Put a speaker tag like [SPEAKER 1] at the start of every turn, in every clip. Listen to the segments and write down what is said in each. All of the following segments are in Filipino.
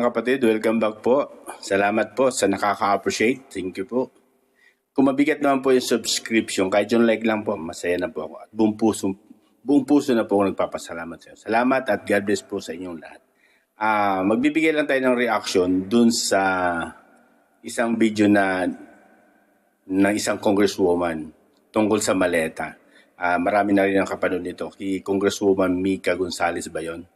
[SPEAKER 1] mga kapatid, welcome back po. Salamat po sa nakaka-appreciate. Thank you po. Kung mabigat naman po yung subscription, kahit yung like lang po, masaya na po ako. At buong puso na po ako nagpapasalamat sa inyo. Salamat at God bless po sa inyong lahat. Magbibigay lang tayo ng reaction dun sa isang video ng isang congresswoman tungkol sa maleta. Marami na rin ang kapanood nito. Kay Congresswoman Mica Gonzales ba yun?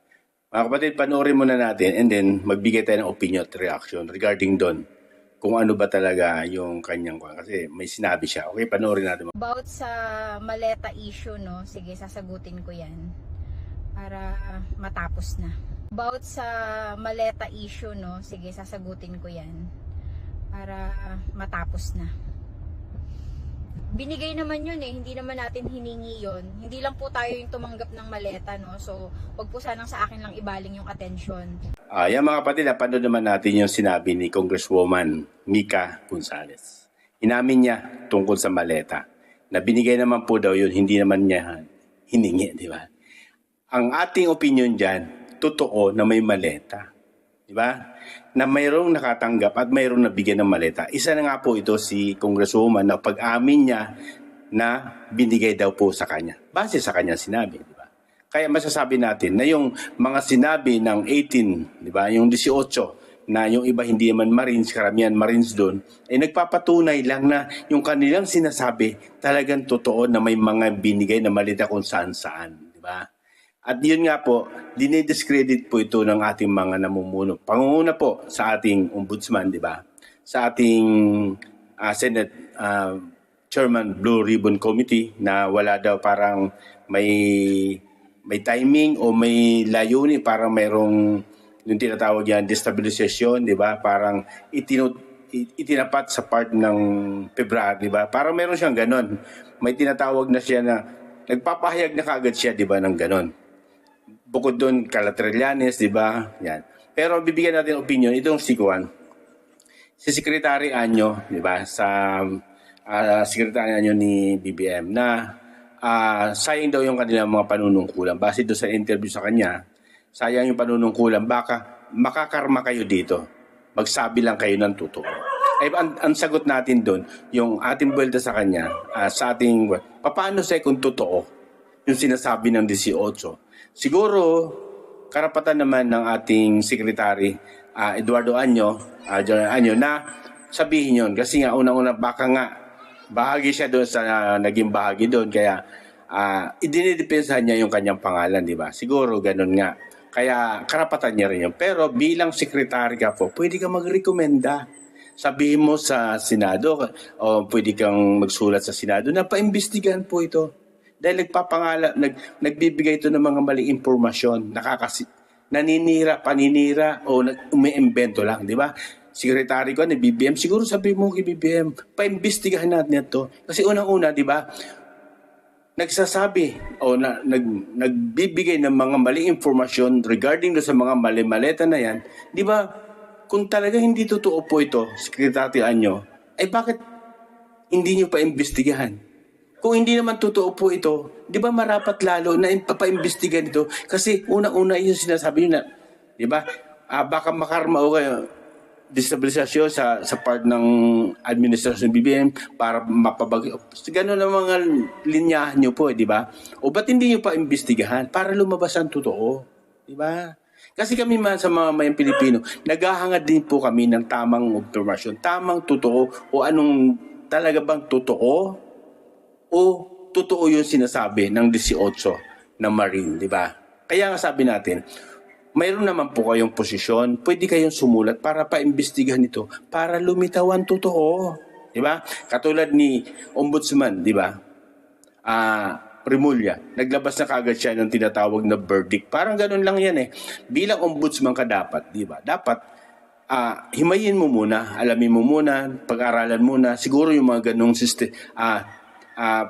[SPEAKER 1] Mga kapatid, panoorin muna natin and then magbigay tayo ng opinion at reaction regarding doon. Kung ano ba talaga yung kanyang kasi may sinabi siya. Okay, panoorin natin.
[SPEAKER 2] About sa maleta issue, no? Sige, sasagutin ko yan para matapos na. About sa maleta issue, no? Sige, sasagutin ko yan para matapos na. Binigay naman yun eh, hindi naman natin hiningi yun. Hindi lang po tayo yung tumanggap ng maleta, no? So, wag po sanang sa akin lang ibaling yung atensyon.
[SPEAKER 1] Yan mga kapatid, napanood naman natin yung sinabi ni Congresswoman Mica Gonzales. Inamin niya tungkol sa maleta. Na binigay naman po daw yun, hindi naman niya hiningi, di ba? Ang ating opinion dyan, totoo na may maleta. Di ba? Na mayroong nakatanggap at mayroong nabigyan ng maleta. Isa na nga po ito si Congresswoman na pag-amin niya na binigay daw po sa kanya. Base sa kanya sinabi, di ba? Kaya masasabi natin na yung mga sinabi ng 18, di ba? Yung 18 na yung iba hindi naman Marines, karamihan Marines doon, ay nagpapatunay lang na yung kanilang sinasabi talagang totoo na may mga binigay na maleta kung saan-saan, di ba? At yun nga po, dinidiscredit po ito ng ating mga namumuno. Pangunguna po sa ating ombudsman, di ba? Sa ating Senate Chairman Blue Ribbon Committee na wala daw parang may timing o may layunin, parang mayroong yung tinatawag yan, destabilisasyon, di ba? Parang itinapat sa part ng February, di ba? Parang meron siyang ganon. May tinatawag na siya na nagpapahayag na kaagad siya, di ba, ng ganon. Bukod doon, Calatrellianes, di ba? Yan. Pero bibigyan natin opinion, itong si Juan. Si Secretary Anyo, di ba? Sa Secretary Anyo ni BBM na sayang daw yung kanilang mga panunungkulan. Base doon sa interview sa kanya, sayang yung panunungkulan. Baka makakarma kayo dito. Magsabi lang kayo ng totoo. Ay, ang sagot natin doon, yung ating buwelta sa kanya, sa ating, paano sa kung totoo yung sinasabi ng 18? Siguro, karapatan naman ng ating Secretary Eduardo Anyo, na sabihin yun. Kasi nga, unang-una, baka nga, bahagi siya doon sa naging bahagi doon. Kaya, idinidepensahan niya yung kanyang pangalan, di ba? Siguro, ganun nga. Kaya, karapatan niya rin yun. Pero, bilang Secretary ka po, pwede ka magrekomenda. Sabihin mo sa Senado, o pwede kang magsulat sa Senado na paimbestigahan po ito. Dahil nagbibigay ito ng mga maling impormasyon, paninira, o umiimbento lang, di ba? Secretary ko ni BBM, siguro sabi mo kay BBM, paimbestigahan natin ito. Kasi unang-una, di ba, nagsasabi o nagbibigay ng mga maling impormasyon regarding sa mga maleta na yan, di ba, kung talaga hindi totoo po ito, Secretary Anyo, ay bakit hindi nyo paimbestigahan? Kung hindi naman totoo po ito, di ba marapat lalo na ipapaimbestigan ito? Kasi unang-una yung sinasabi nyo na, di ba, baka makarma o kayo, destabilisasyon sa part ng administrasyon BBM para mapabagay. Ganun ang mga linyahan nyo po, di ba? O ba't hindi nyo pa imbestigahan para lumabas ang totoo? Di ba? Kasi kami man sa mga mayang Pilipino, naghahangad din po kami ng tamang informasyon, tamang totoo o anong talaga bang totoo o totoo yung sinasabi ng 18 na Marine, di ba? Kaya nga sabi natin, mayroon naman po kayong posisyon, pwede kayong sumulat para paimbestigahan ito, para lumitaw ang totoo. Di ba? Katulad ni Ombudsman, di ba? Remulla, naglabas na kagad siya ng tinatawag na verdict. Parang ganun lang yan eh. Bilang ombudsman ka dapat, di ba? Dapat himayin mo muna, alamin mo muna, pag-aralan muna. Siguro yung mga ganung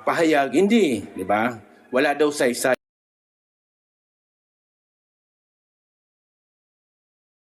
[SPEAKER 1] pahayag, hindi, di ba? Wala daw sa isa.